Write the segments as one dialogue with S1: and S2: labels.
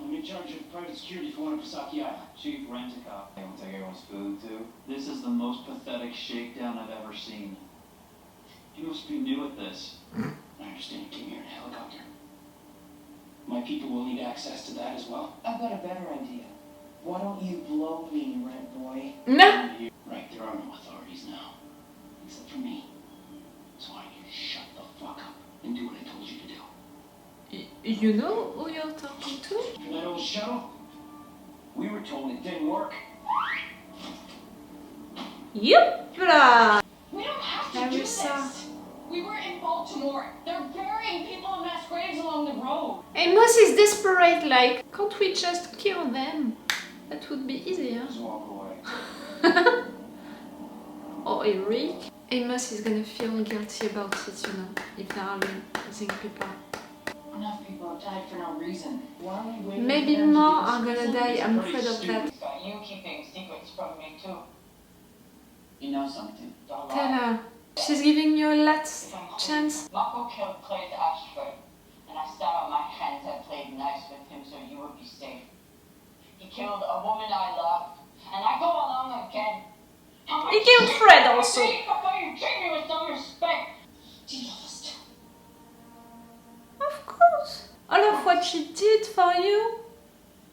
S1: I'm in charge of private security for Winnipesaukee Island.
S2: Chief, rent a cop. They won't take everyone's food, too. This is the most pathetic shakedown I've ever seen. You must be new at this.
S1: I understand you came here in a helicopter. My people will need access to that as well.
S3: I've got a better idea. Why don't you blow me, Rent Boy?
S4: No.
S1: Right, there are no authorities now. Except for me. So I need you to shut the fuck up and do what I told you to do.
S4: You know who you're talking to?
S1: For that old shuttle, we were told it didn't work.
S4: Yep là.
S5: We don't have to
S4: T'as
S5: do
S4: vu ça?
S5: this. We were in Baltimore. They're burying people in mass graves along the road.
S4: Amos is desperate, like, can't we just kill them? That would be easier.
S1: Just walk away.
S4: Or Eric. Amos is gonna feel guilty about it, you know, if they are losing people.
S3: Enough people have died for no reason. Why are we waiting
S4: Maybe
S3: for them to
S4: more
S3: give us
S4: are gonna
S3: reason?
S4: die, I'm afraid of that.
S3: You keeping secrets from me too.
S1: You know something?
S3: Don't
S4: Tell
S3: lie.
S4: her. She's giving you a last chance.
S3: Marco killed Clay's Ashford, and I sat on my hands and played nice with him so you would be safe. He killed a woman I loved, and I go along again.
S4: He killed Fred also.
S3: Before you treat me with some respect. Do you know this too?
S4: Of course. All of what she did for you.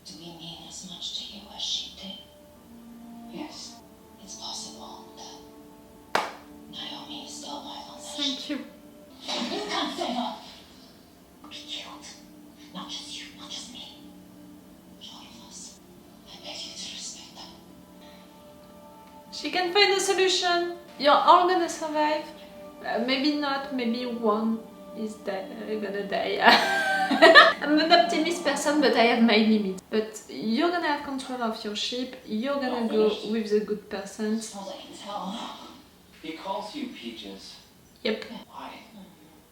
S3: Do we mean as much to you as she did?
S1: Yes.
S3: It's possible that Naomi is still alive on that
S4: Thank you.
S3: You can't save her. Be killed. Not just you, not just me. But all of us. I beg you to respect them.
S4: She can find a solution. You're all gonna survive. Maybe not, maybe one is gonna die. I'm an optimist person, but I have my limit. But you're gonna have control of your ship. You're gonna go with the good person.
S3: Smells like hell.
S1: He calls you Peaches.
S4: Yep.
S1: Why?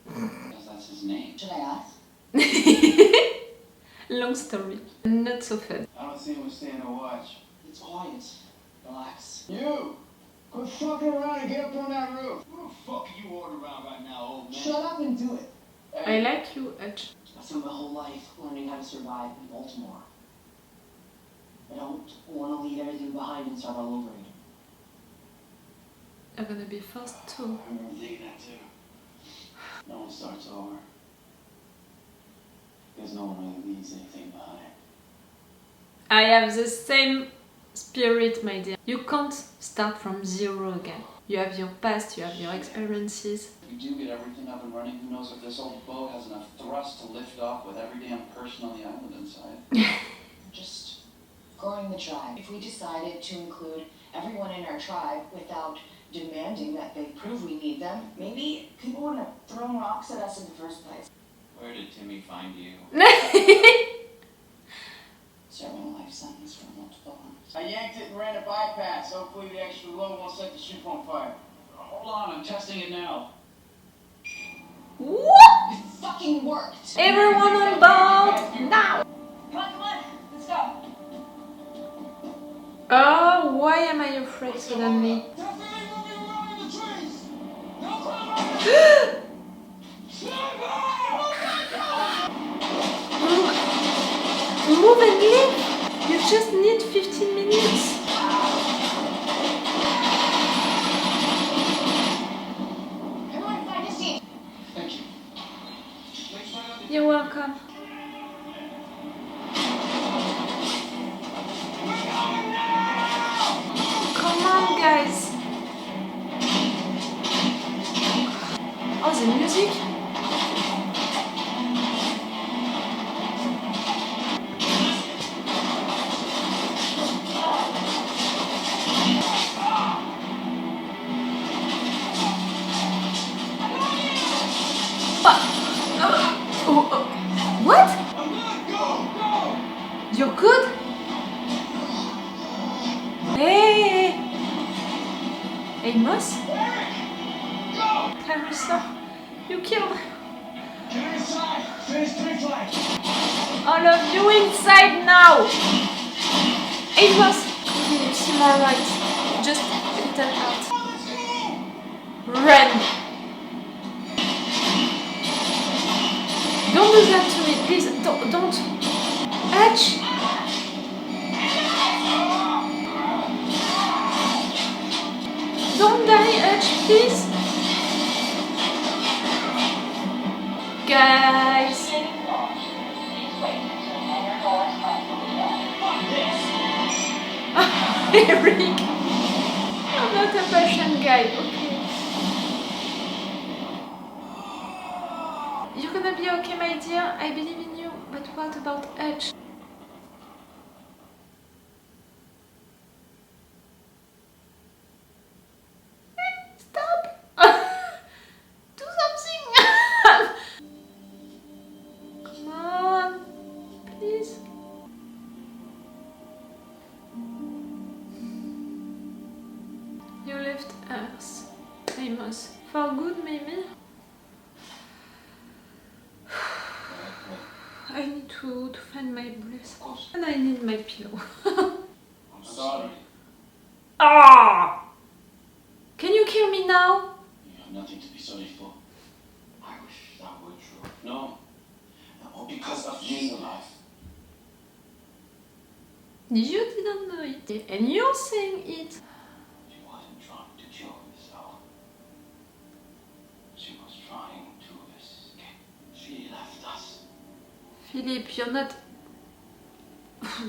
S1: Because that's his name.
S3: Should I ask?
S4: Long story. Not so fun.
S1: I don't see him staying to watch.
S3: It's quiet. Relax.
S1: You! Quit fucking around and get up on that roof! Who the fuck are you ordering around right now, old man?
S3: Shut up and do it.
S4: I like you, Hutch.
S3: I spent my whole life learning how to survive in Baltimore. I don't want to leave everything behind and start all over again.
S4: You're gonna be forced
S1: I
S4: to.
S1: remember thinking that too. No one starts over. Because no one really leaves anything behind.
S4: I have the same spirit, my dear. You can't start from zero again. You have your past, you have your experiences.
S1: If we do get everything up and running, who knows if this old boat has enough thrust to lift off with every damn person on the island inside.
S3: Just growing the tribe. If we decided to include everyone in our tribe without demanding that they prove we need them, maybe people wouldn't have thrown rocks at us in the first place.
S1: Where did Timmy find you?
S3: Serving a life sentence for multiple crimes.
S1: I yanked it and ran a bypass. Hopefully the extra load won't set the ship on fire. Hold on, I'm testing it now.
S4: What?
S3: It fucking worked!
S4: Everyone on board now!
S3: Come on, let's go!
S4: Oh, why am I afraid suddenly? Move and leave! You just need 15 minutes.
S3: Everyone find a seat!
S1: Thank you.
S4: You're welcome. Come on, guys. Oh, the music. What? You're good? Hey! Amos? Clarissa, you killed all of you inside now! Amos! Okay, you seem alright. Just a little out. Run! Don't do that to me, please. Don't. Hutch! Don't die, Hutch, please. Guys. Eric. I'm not a patient guy, okay. You're gonna be okay, my dear. I believe in you. But what about Hutch? Stop! Do something! Come on, please. You left Earth, Amos. For good, maybe? I need to find my breath. And I need my pillow.
S1: I'm sorry.
S4: Ah! Can you kill me now?
S1: You have nothing to be sorry for. I wish that were true. No. All because of you, life.
S4: You didn't know it, and you're saying it.
S1: She wasn't trying to kill herself. She was trying to escape. She left us.
S4: Philip, you're not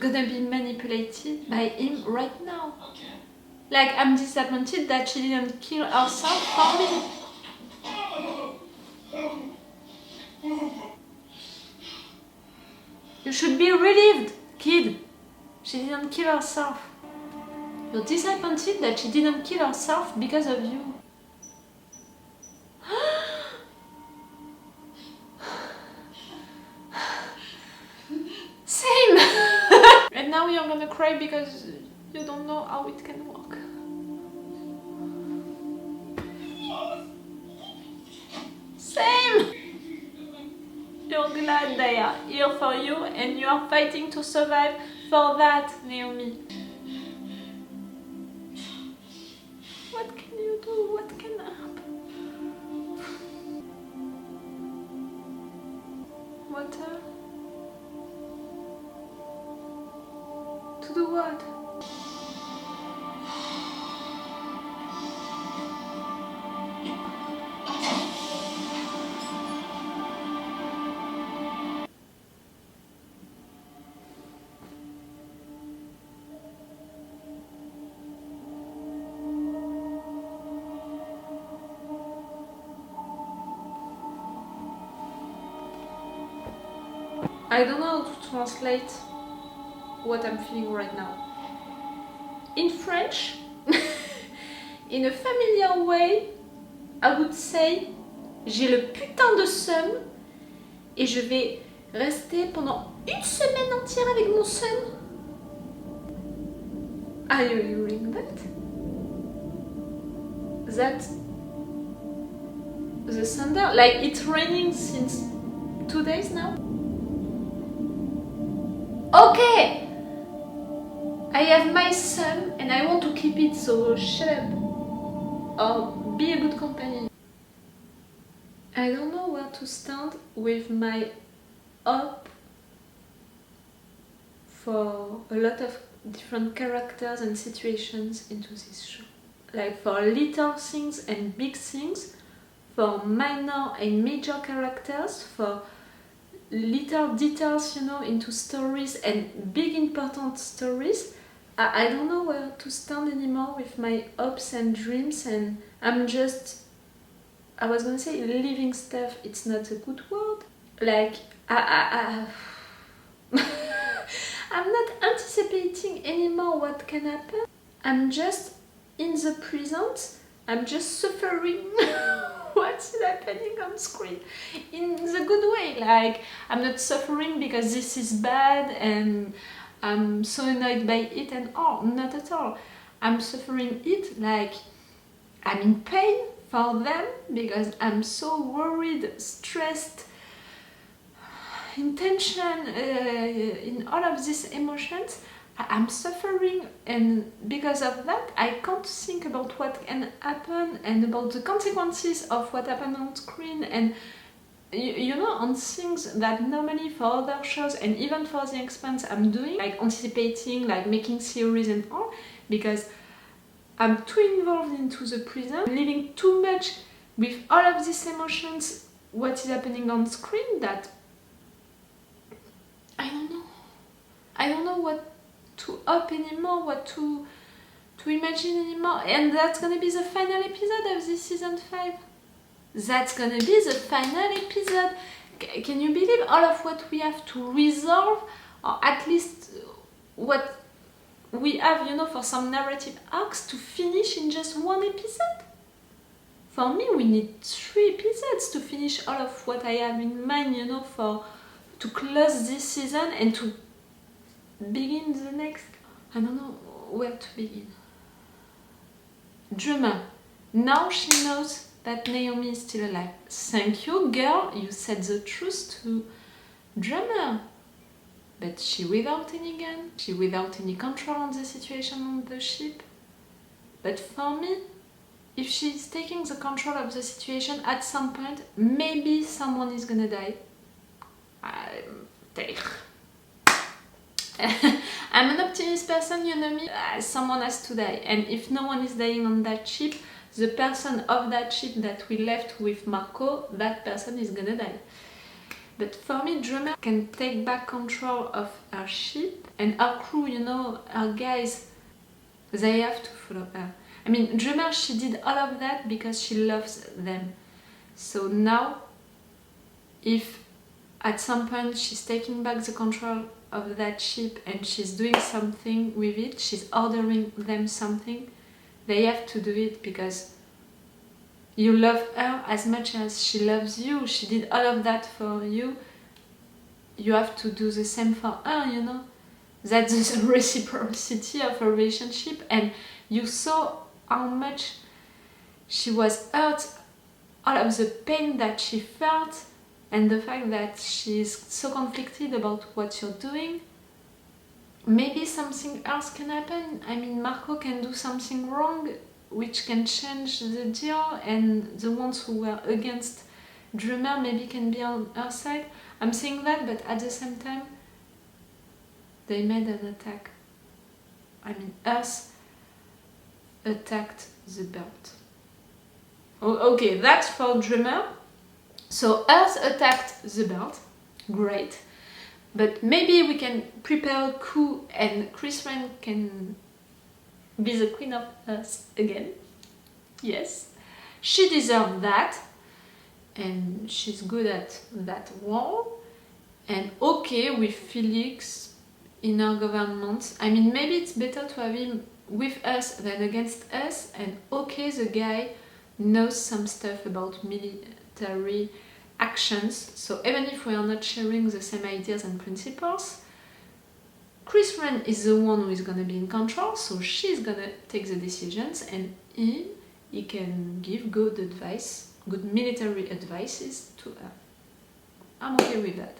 S4: gonna be manipulated by him right now.
S1: Again.
S4: Like, I'm disappointed that she didn't kill herself for me. You should be relieved, kid. She didn't kill herself. You're disappointed that she didn't kill herself because of you. Same! And now you're gonna cry because you don't know how it can work. Same! You're glad they are here for you and you are fighting to survive for that, Naomi. What can you do? What can happen? Water? To do what? I don't know how to translate what I'm feeling right now. In French, in a familiar way, I would say j'ai le putain de seum et je vais rester pendant une semaine entière avec mon seum. Are you hearing that? That's the thunder. Like, it's raining since 2 days now. Okay! I have my son and I want to keep it, so shut up. Or be a good companion. I don't know where to stand with my hope for a lot of different characters and situations into this show. Like, for little things and big things, for minor and major characters, for little details, you know, into stories and big important stories. I don't know where to stand anymore with my hopes and dreams, and I'm just, I was gonna say living stuff, it's not a good word. Like, I'm not anticipating anymore what can happen. I'm just in the present, I'm just suffering what's happening on screen in the good way. Like, I'm not suffering because this is bad and I'm so annoyed by it and all, not at all. I'm suffering it like I'm in pain for them because I'm so worried, stressed, in tension, in all of these emotions. I'm suffering, and because of that I can't think about what can happen and about the consequences of what happened on screen, and you know, on things that normally for other shows and even for The Expanse I'm doing, like anticipating, like making theories and all, because I'm too involved into the prison, living too much with all of these emotions, what is happening on screen, that I don't know what to hope anymore, what to imagine anymore. And that's gonna be the final episode of this season 5. That's gonna be the final episode. Can you believe all of what we have to resolve, or at least what we have, for some narrative arcs to finish in just one episode? For me, we need 3 episodes to finish all of what I have in mind, to close this season and to begin the next. I don't know where to begin. Drummer. Now she knows that Naomi is still alive. Thank you, girl, you said the truth to Drummer. But she without any gun, she without any control on the situation on the ship. But for me, if she's taking the control of the situation, at some point, maybe someone is gonna die. I'm an optimist person, you know me. Someone has to die. And if no one is dying on that ship, the person of that ship that we left with Marco, that person is gonna die. But for me, Drummer can take back control of her ship, and her crew, her guys, they have to follow her. I mean, Drummer, she did all of that because she loves them. So now, if at some point she's taking back the control of that ship and she's doing something with it, she's ordering them something, they have to do it because you love her as much as she loves you. She did all of that for you. You have to do the same for her, That's the reciprocity of a relationship. And you saw how much she was hurt, all of the pain that she felt, and the fact that she's so conflicted about what you're doing. Maybe something else can happen. I mean, Marco can do something wrong which can change the deal, and the ones who were against Drummer maybe can be on her side. I'm saying that, but at the same time, they made an attack. I mean, Earth attacked the belt. Oh, okay, that's for Drummer. So Earth attacked the belt. Great. But maybe we can prepare a coup and Chris Ryan can be the queen of Earth again. Yes. She deserves that. And she's good at that role. And okay with Felix in our government. I mean, maybe it's better to have him with us than against us. And okay, the guy knows some stuff about military actions. So even if we are not sharing the same ideas and principles, Chris Ryan is the one who is going to be in control. So she's going to take the decisions, and he can give good advice, good military advices to her. I'm okay with that.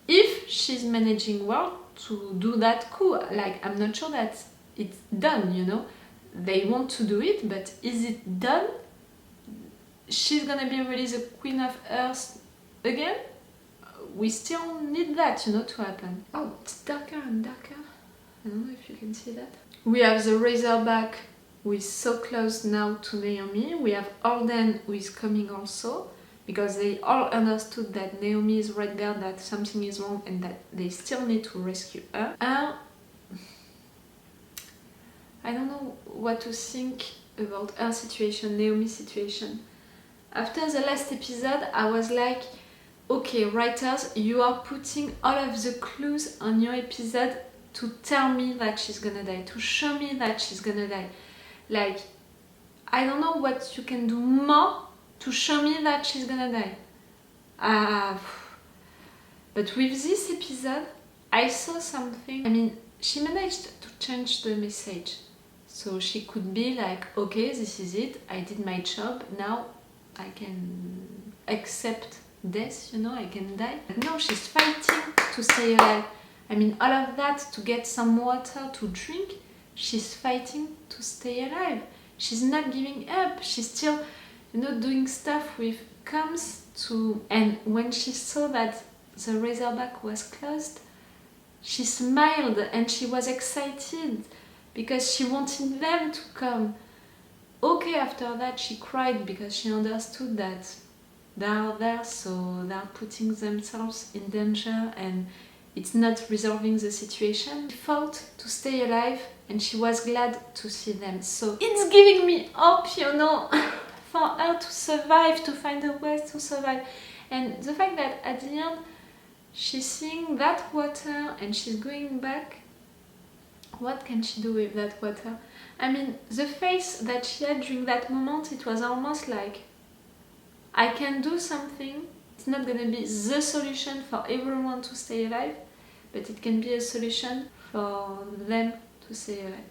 S4: If she's managing well to do that coup, like, I'm not sure that it's done, They want to do it, but is it done? She's gonna be really the Queen of Earth again? We still need that, to happen. Oh, it's darker and darker. I don't know if you can see that. We have the Razorback who is so close now to Naomi. We have Alden who is coming also, because they all understood that Naomi is right there, that something is wrong, and that they still need to rescue her. I don't know what to think about her situation, Naomi's situation. After the last episode, I was like, okay, writers, you are putting all of the clues on your episode to tell me that she's gonna die, to show me that she's gonna die. Like, I don't know what you can do more to show me that she's gonna die. But with this episode, I saw something. I mean, she managed to change the message. So she could be like, okay, this is it, I did my job, now I can accept death, I can die. But no, she's fighting to stay alive. I mean, all of that to get some water to drink, she's fighting to stay alive. She's not giving up. She's still, doing stuff with comms to... And when she saw that the Razorback was closed, she smiled and she was excited because she wanted them to come. Okay, after that she cried because she understood that they are there, so they are putting themselves in danger and it's not resolving the situation. She fought to stay alive and she was glad to see them. So it's giving me hope, you know, for her to survive, to find a way to survive. And the fact that at the end she's seeing that water and she's going back, what can she do with that water? I mean, the face that she had during that moment, it was almost like, I can do something. It's not gonna be the solution for everyone to stay alive, but it can be a solution for them to stay alive.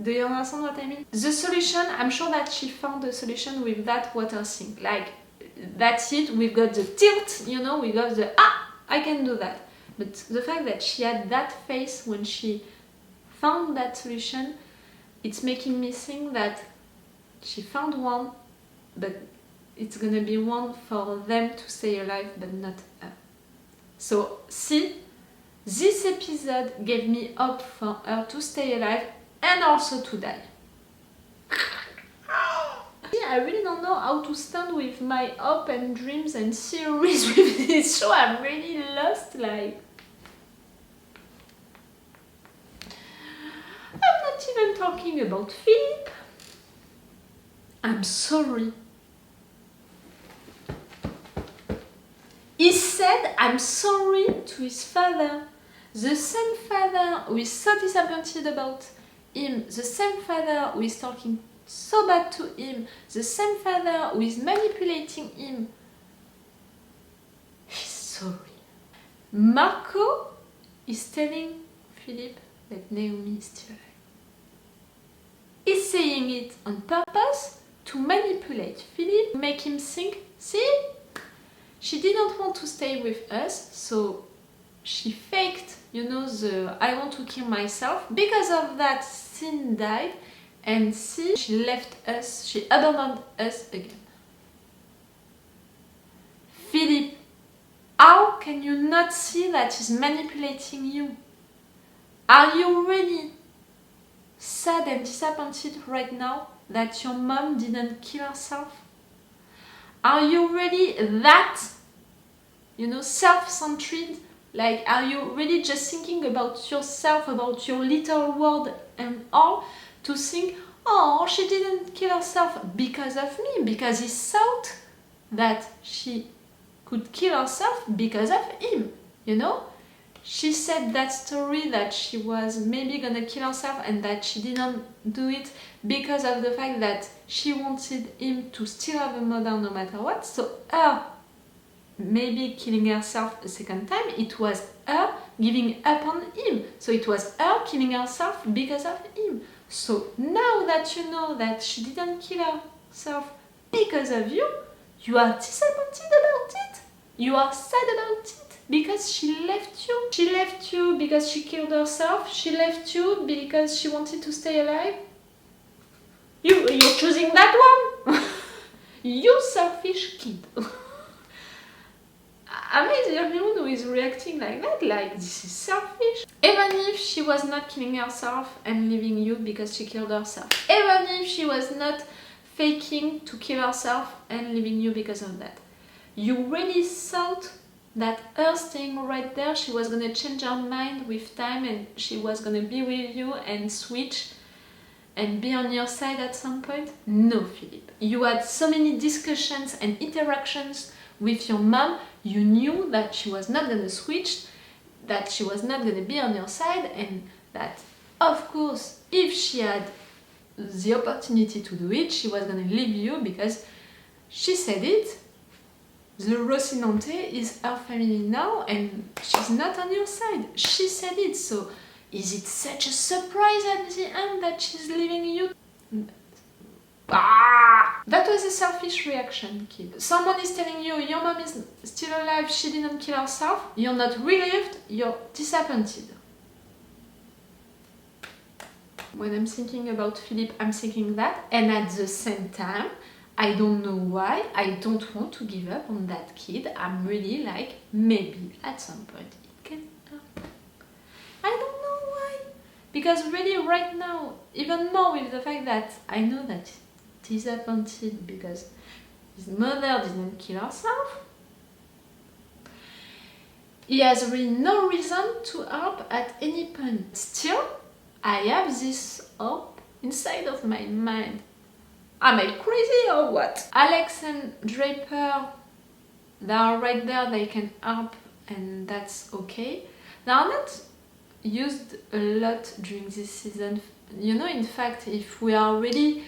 S4: Do you understand what I mean? The solution, I'm sure that she found a solution with that water thing. Like, that's it, we've got the tilt, you know, we got the, I can do that. But the fact that she had that face when she found that solution, it's making me think that she found one, but it's gonna be one for them to stay alive, but not her. So, see, this episode gave me hope for her to stay alive and also to die. I really don't know how to stand with my hope and dreams and theories with this show. I'm really lost, like... I'm not even talking about Philip. I'm sorry. He said I'm sorry to his father. The same father who is so disappointed about him, the same father who is talking so bad to him, the same father who is manipulating him. He's sorry. Marco is telling Philip that Naomi is still alive. He's saying it on purpose to manipulate Philip, make him think, see, she didn't want to stay with us, so she faked, you know, the I want to kill myself. Because of that, Sin died, and see, she left us, she abandoned us again. Philip, how can you not see that she's manipulating you? Are you really sad and disappointed right now that your mom didn't kill herself? Are you really that, you know, self-centered? Like, are you really just thinking about yourself, about your little world and all, to think, oh, she didn't kill herself because of me, because he thought that she could kill herself because of him, you know? She said that story that she was maybe gonna kill herself and that she didn't do it because of the fact that she wanted him to still have a mother no matter what. So her maybe killing herself a second time, it was her giving up on him. So it was her killing herself because of him. So now that you know that she didn't kill herself because of you, you are disappointed about it. You are sad about it. Because she left you. She left you because she killed herself. She left you because she wanted to stay alive. You're choosing that one. You selfish kid. Am I the only one who is reacting like that? Like, this is selfish. Even if she was not killing herself and leaving you because she killed herself. Even if she was not faking to kill herself and leaving you because of that. You really thought that her staying right there, she was gonna change her mind with time and she was gonna be with you and switch and be on your side at some point? No, Philip. You had so many discussions and interactions with your mom, you knew that she was not gonna switch, that she was not gonna be on your side, and that, of course, if she had the opportunity to do it, she was gonna leave you because she said it. The Rocinante is her family now and she's not on your side. She said it, so is it such a surprise at the end that she's leaving you? That was a selfish reaction, kid. Someone is telling you your mom is still alive, she didn't kill herself. You're not relieved, you're disappointed. When I'm thinking about Philip, I'm thinking that, and at the same time, I don't know why, I don't want to give up on that kid. I'm really like, maybe at some point it can happen. I don't know why. Because really right now, even more with the fact that I know that he's disappointed because his mother didn't kill herself, he has really no reason to help at any point. Still, I have this hope inside of my mind. Am I crazy or what? Alex and Draper, they are right there, they can help, and that's okay. They are not used a lot during this season. You know, in fact, if we are really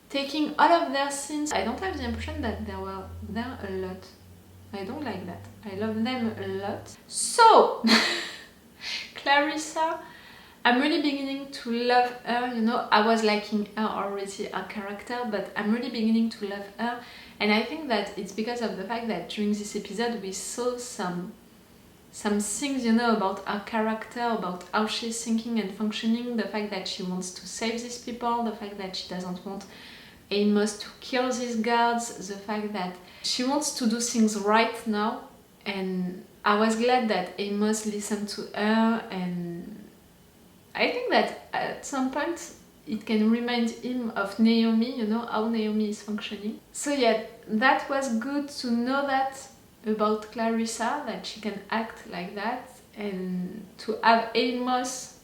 S4: taking all of their scenes, I don't have the impression that they were there a lot. I don't like that. I love them a lot. So, Clarissa, I'm really beginning to love her, you know. I was liking her already, her character, but I'm really beginning to love her. And I think that it's because of the fact that during this episode we saw some things, you know, about her character, about how she's thinking and functioning, the fact that she wants to save these people, the fact that she doesn't want Amos to kill these guards, the fact that she wants to do things right now. And I was glad that Amos listened to her, and I think that at some point it can remind him of Naomi, you know, how Naomi is functioning. So yeah, that was good to know that about Clarissa, that she can act like that, and to have Amos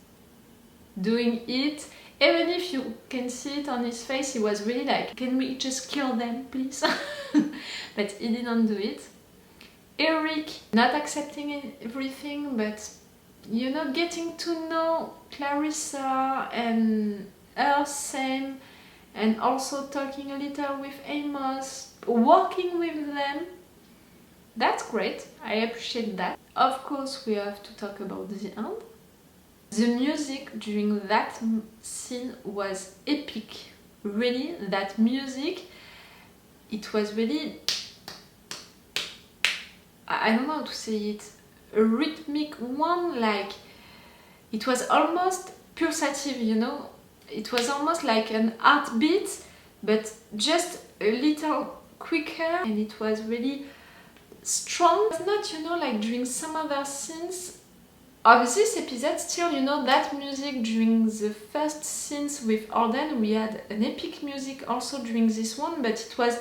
S4: doing it, even if you can see it on his face, he was really like, can we just kill them, please? But he didn't do it. Eric, not accepting everything, but, you know, getting to know Clarissa and her same, and also talking a little with Amos, working with them. That's great, I appreciate that. Of course, we have to talk about the end. The music during that scene was epic. Really, that music, it was really, I don't know how to say it, a rhythmic one, like, it was almost pulsative, you know? It was almost like an heartbeat, but just a little quicker, and it was really strong. It's not, you know, like during some other scenes of this episode, still, you know, that music during the first scenes with Arden, we had an epic music also during this one, but it was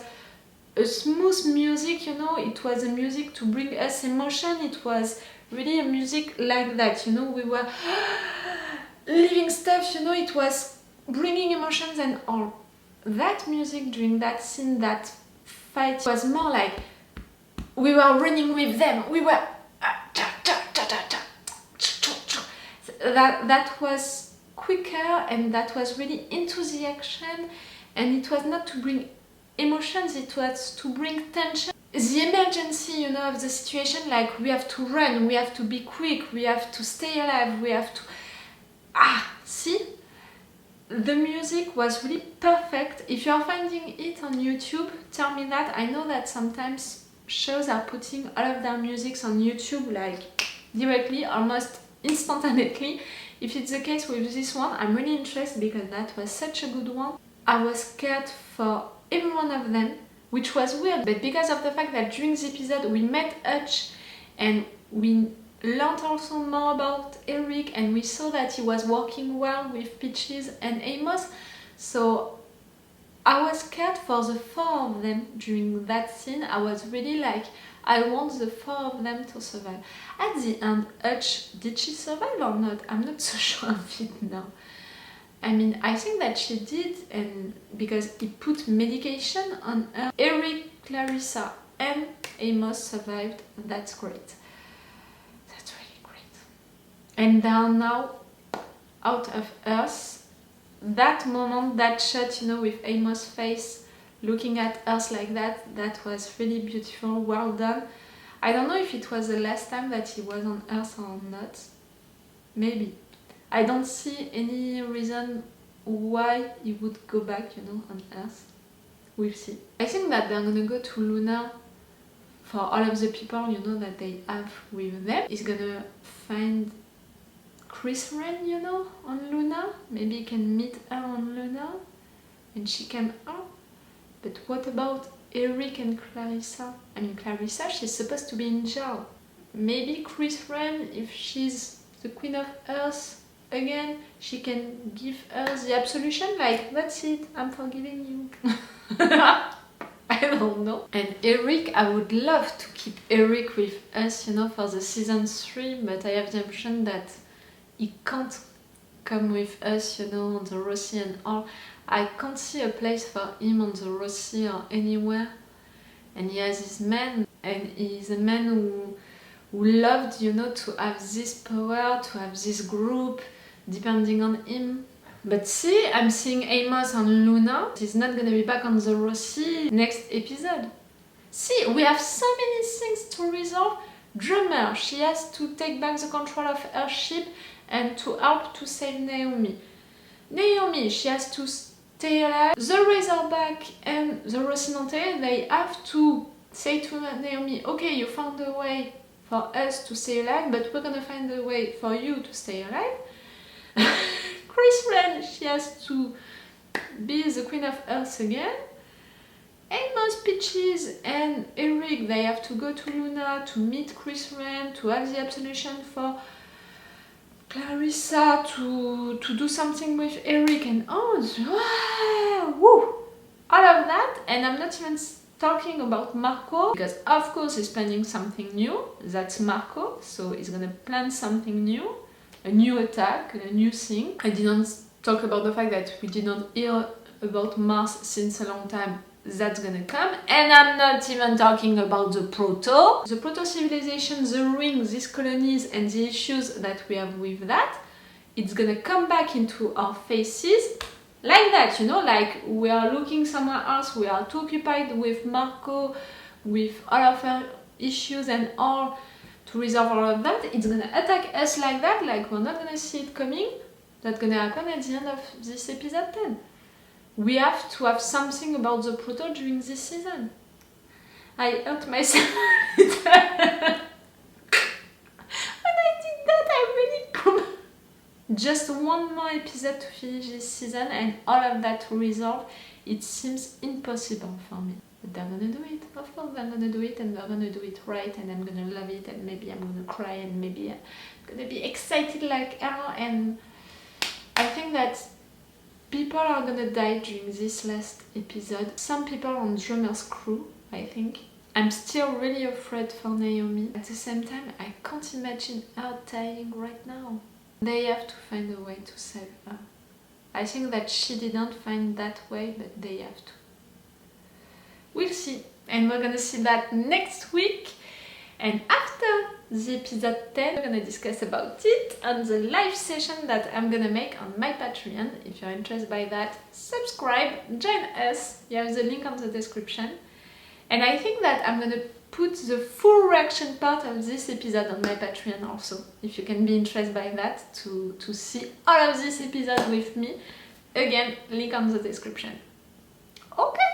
S4: a smooth music, you know, it was a music to bring us emotion, it was really a music like that, you know, we were living stuff, you know, it was bringing emotions and all. That music during that scene, that fight, was more like we were running with them, we were that was quicker, and that was really into the action, and it was not to bring emotions, it was to bring tension. The emergency, you know, of the situation, like we have to run, we have to be quick, we have to stay alive, we have to... see? The music was really perfect. If you are finding it on YouTube, tell me that. I know that sometimes shows are putting all of their musics on YouTube, like directly, almost instantaneously. If it's the case with this one, I'm really interested because that was such a good one. I was scared for every one of them, which was weird, but because of the fact that during the episode we met Hutch and we learned also more about Eric, and we saw that he was working well with Peaches and Amos, so I was scared for the four of them during that scene. I was really like, I want the four of them to survive. At the end, Hutch, did she survive or not? I'm not so sure of it now. I mean, I think that she did, and because he put medication on her. Eric, Clarissa and Amos survived. That's great. That's really great. And they are now out of Earth. That moment, that shot, you know, with Amos' face looking at us like that, that was really beautiful, well done. I don't know if it was the last time that he was on Earth or not. Maybe. I don't see any reason why he would go back, you know, on Earth. We'll see. I think that they're gonna go to Luna for all of the people, you know, that they have with them. He's gonna find Chris Wren, you know, on Luna. Maybe he can meet her on Luna and she can help. But what about Eric and Clarissa? I mean, Clarissa, she's supposed to be in jail. Maybe Chris Wren, if she's the Queen of Earth, again she can give her the absolution, like, that's it, I'm forgiving you. I don't know. And Eric, I would love to keep Eric with us, you know, for the season 3, but I have the impression that he can't come with us, you know, on the Rossi and all. I can't see a place for him on the Rossi or anywhere. And he has his man, and he's a man who loved, you know, to have this power, to have this group, depending on him. But see, I'm seeing Amos and Luna. She's not gonna be back on the Rossi next episode. See, we have so many things to resolve. Drummer, she has to take back the control of her ship and to help to save Naomi. Naomi, she has to stay alive. The Razorback and the Rocinante, they have to say to Naomi, okay, you found a way for us to stay alive, but we're gonna find a way for you to stay alive. Chris Wren, she has to be the Queen of Earth again. Amos, Peaches and Eric, they have to go to Luna to meet Chris Wren, to have the absolution for Clarissa, to do something with Eric and woo! All of that, and I'm not even talking about Marco, because of course he's planning something new. That's Marco, so he's gonna plan something new, a new attack, a new thing. I didn't talk about the fact that we didn't hear about Mars since a long time. That's gonna come, and I'm not even talking about the proto civilization, the rings, these colonies and the issues that we have with that. It's gonna come back into our faces like that, you know, like we are looking somewhere else, we are too occupied with Marco, with all of our issues and all, to resolve all of that. It's gonna attack us like that, like we're not gonna see it coming. That's gonna happen at the end of this episode 10. We have to have something about the proto during this season. I hurt myself when I did that. I really just one more episode to finish this season and all of that to resolve. It seems impossible for me. But they're gonna do it. Of course they're gonna do it, and they're gonna do it right, and I'm gonna love it, and maybe I'm gonna cry, and maybe I'm gonna be excited like hell. And I think that people are gonna die during this last episode. Some people on Drummer's crew, I think. I'm still really afraid for Naomi. At the same time, I can't imagine her dying right now. They have to find a way to save her. I think that she didn't find that way, but they have to. We'll see. And we're gonna see that next week. And after the episode 10, we're gonna discuss about it on the live session that I'm gonna make on my Patreon. If you're interested by that, subscribe, join us. You have the link on the description. And I think that I'm gonna put the full reaction part of this episode on my Patreon also. If you can be interested by that, to see all of this episode with me. Again, link on the description. Okay,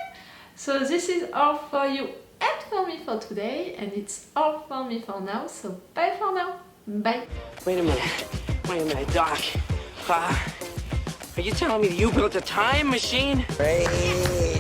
S4: so this is all for you and for me for today, and it's all for me for now, so bye for now. Bye.
S6: Wait a minute, Doc. Are you telling me that you built a time machine?
S7: Hey.